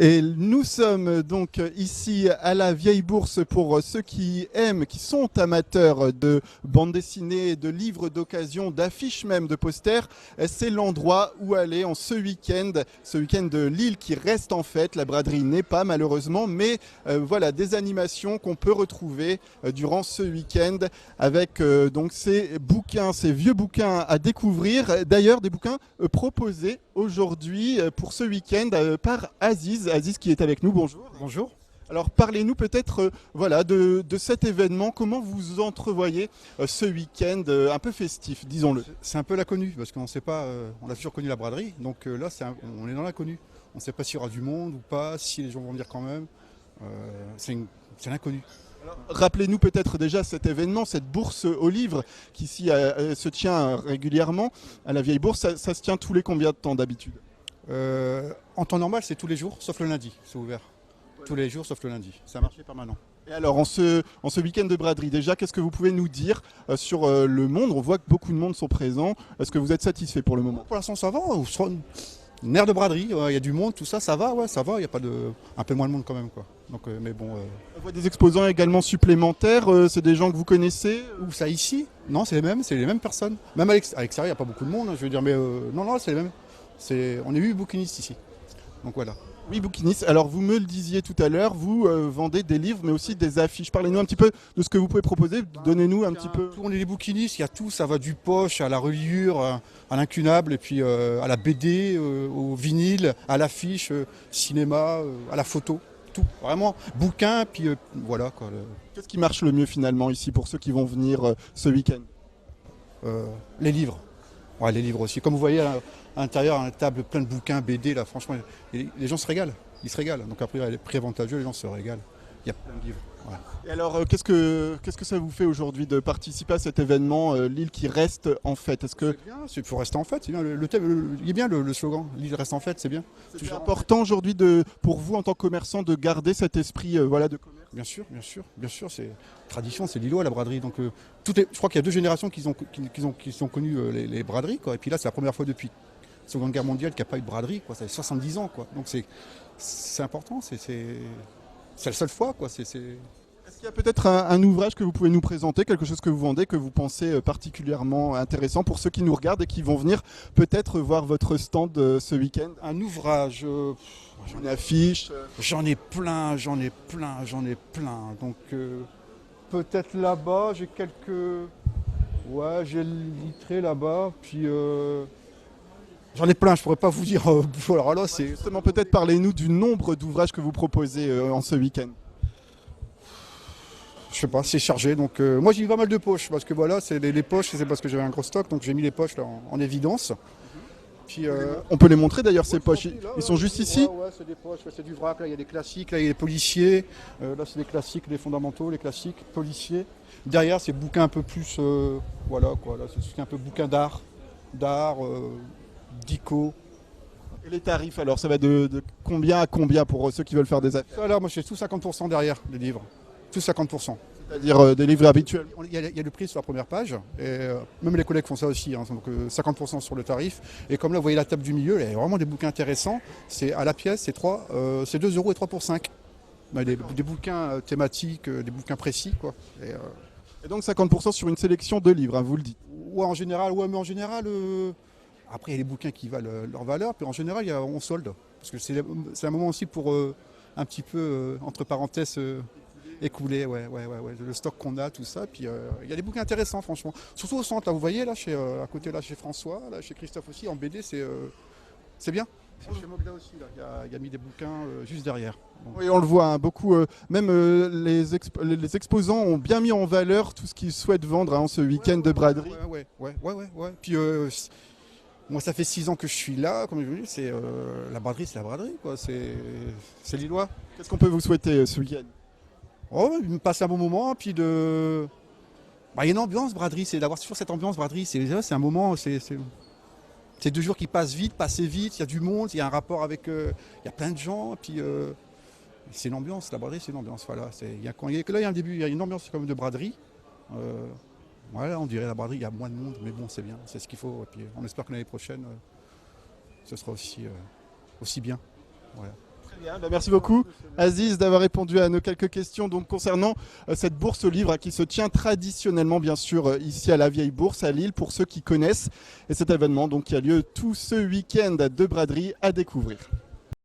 Et nous sommes donc ici à la Vieille Bourse pour ceux qui aiment, qui sont amateurs de bande dessinée, de livres d'occasion, d'affiches même, de posters. C'est l'endroit où aller en ce week-end de Lille qui reste en fête. La braderie n'est pas malheureusement, mais voilà des animations qu'on peut retrouver durant ce week-end avec donc ces bouquins, ces vieux bouquins à découvrir. D'ailleurs, des bouquins proposés aujourd'hui pour ce week-end par Aziz. Aziz qui est avec nous, bonjour. Bonjour. Alors parlez-nous peut-être voilà, de cet événement, comment vous entrevoyez ce week-end un peu festif, disons-le. C'est un peu l'inconnu, parce qu'on ne sait pas, on a toujours connu la braderie, donc là on est dans l'inconnu. On ne sait pas s'il y aura du monde ou pas, si les gens vont venir quand même. C'est l'inconnu. Rappelez-nous peut-être déjà cet événement, cette bourse aux livres qui ici se tient régulièrement à la Vieille Bourse. Ça se tient tous les combien de temps d'habitude? En temps normal, c'est tous les jours, sauf le lundi, c'est ouvert. Tous les jours, sauf le lundi. C'est un marché permanent. Et alors, en ce week-end de braderie, déjà, qu'est-ce que vous pouvez nous dire sur le monde? On voit que beaucoup de monde sont présents. Est-ce que vous êtes satisfait pour le moment? Pour l'instant, ça va. Une aire de braderie, il y a du monde, tout ça, ça va, ouais, ça va. Il y a pas de, un peu moins de monde quand même, quoi. Donc, mais bon. On voit des exposants également supplémentaires. C'est des gens que vous connaissez? Où ça ici? Non, c'est les mêmes personnes. Même à l'extérieur, il n'y a pas beaucoup de monde, hein, je veux dire, mais non, c'est les mêmes. On est 8 bouquinistes ici. Donc voilà. Oui, bouquiniste. Alors, vous me le disiez tout à l'heure, vous vendez des livres, mais aussi des affiches. Parlez-nous un petit peu de ce que vous pouvez proposer. Donnez-nous un petit peu. On est les bouquinistes, il y a tout, ça va du poche à la reliure, à l'incunable, et puis à la BD, au vinyle, à l'affiche, cinéma, à la photo. Tout, vraiment, bouquin, puis voilà quoi. Qu'est-ce qui marche le mieux finalement ici pour ceux qui vont venir ce week-end? Les livres. Ouais, les livres aussi. Comme vous voyez à l'intérieur, une table plein de bouquins, BD, là, franchement, les gens se régalent. Ils se régalent. Donc après, les prix avantageux, les gens se régalent. Il y a plein de livres. Ouais. Et alors, qu'est-ce que ça vous fait aujourd'hui de participer à cet événement, Lille qui reste en fête? Est-ce que C'est bien, il faut rester en fête, c'est bien. Le thème, il est bien le slogan. Lille reste en fête, c'est bien. c'est important aujourd'hui pour vous en tant que commerçant de garder cet esprit voilà, de commerce? Bien sûr, c'est tradition, c'est lillois la braderie. Donc je crois qu'il y a 2 générations qui ont connu les braderies, quoi. Et puis là, c'est la première fois depuis la Seconde Guerre mondiale qu'il n'y a pas eu de braderie, quoi. Ça fait 70 ans, quoi. Donc c'est important, c'est la seule fois, quoi. Est-ce qu'il y a peut-être un ouvrage que vous pouvez nous présenter, quelque chose que vous vendez, que vous pensez particulièrement intéressant pour ceux qui nous regardent et qui vont venir peut-être voir votre stand ce week-end? Un ouvrage, Une affiche j'en ai plein. Donc peut-être là-bas, j'ai quelques... Ouais, j'ai le vitré là-bas, puis... J'en ai plein, je pourrais pas vous dire. Alors là, c'est... Justement, peut-être parlez-nous du nombre d'ouvrages que vous proposez en ce week-end. Je sais pas, c'est chargé. Donc moi j'ai mis pas mal de poches parce que voilà, c'est les poches, c'est parce que j'avais un gros stock, donc j'ai mis les poches là en évidence. Puis On peut les montrer d'ailleurs ces poches. Ils sont juste ici? Ouais, c'est des poches, ouais, c'est du vrac. Là il y a des classiques, là il y a des policiers. Là c'est des classiques, les fondamentaux, les classiques, policiers. Derrière c'est bouquins un peu plus, voilà quoi. Là c'est un peu bouquin d'art, dico. Et les tarifs alors, ça va de combien à combien pour ceux qui veulent faire des affaires? Ça là, moi je fais tout 50% derrière les livres, tout 50%. C'est-à-dire des livres habituels? Il y a le prix sur la première page, et même les collègues font ça aussi, hein, donc 50% sur le tarif. Et comme là, vous voyez la table du milieu, il y a vraiment des bouquins intéressants. C'est à la pièce, c'est 2 euros et 3 pour 5. Des bouquins thématiques, des bouquins précis, quoi. Et donc 50% sur une sélection de livres, hein, vous le dites? Ouais, en général, ouais, mais en général, après il y a les bouquins qui valent leur valeur, puis en général, on solde. Parce que c'est un moment aussi pour un petit peu, entre parenthèses, écoulé, ouais. Le stock qu'on a, tout ça. Puis il y a des bouquins intéressants, franchement. Surtout au centre, là, vous voyez, là, à côté, là, chez François, là, chez Christophe aussi, en BD, c'est bien. Chez Mogda aussi, là, il a mis des bouquins juste derrière. Donc. Oui, on le voit, hein, beaucoup. Même les exposants ont bien mis en valeur tout ce qu'ils souhaitent vendre en ce week-end de braderie. Ouais. Puis moi, ça fait 6 ans que je suis là, comme je vous dis, la braderie, c'est la braderie, quoi. C'est lillois. Qu'est-ce qu'on peut vous souhaiter ce week-end? Oh, il me passe un bon moment, puis il y a une ambiance braderie, c'est d'avoir toujours cette ambiance braderie, c'est un moment, c'est 2 jours qui passent vite, passer vite, il y a du monde, il y a un rapport avec, il y a plein de gens, puis c'est une ambiance, la braderie c'est une ambiance, voilà. Là il y a un début, il y a une ambiance comme de braderie, voilà, on dirait la braderie, il y a moins de monde, mais bon c'est bien, c'est ce qu'il faut, et puis on espère que l'année prochaine, ce sera aussi bien, voilà. Très bien, bah merci beaucoup Aziz d'avoir répondu à nos quelques questions donc, concernant cette bourse au livre qui se tient traditionnellement bien sûr ici à la Vieille Bourse à Lille pour ceux qui connaissent. Et cet événement donc, qui a lieu tout ce week-end de braderie à découvrir.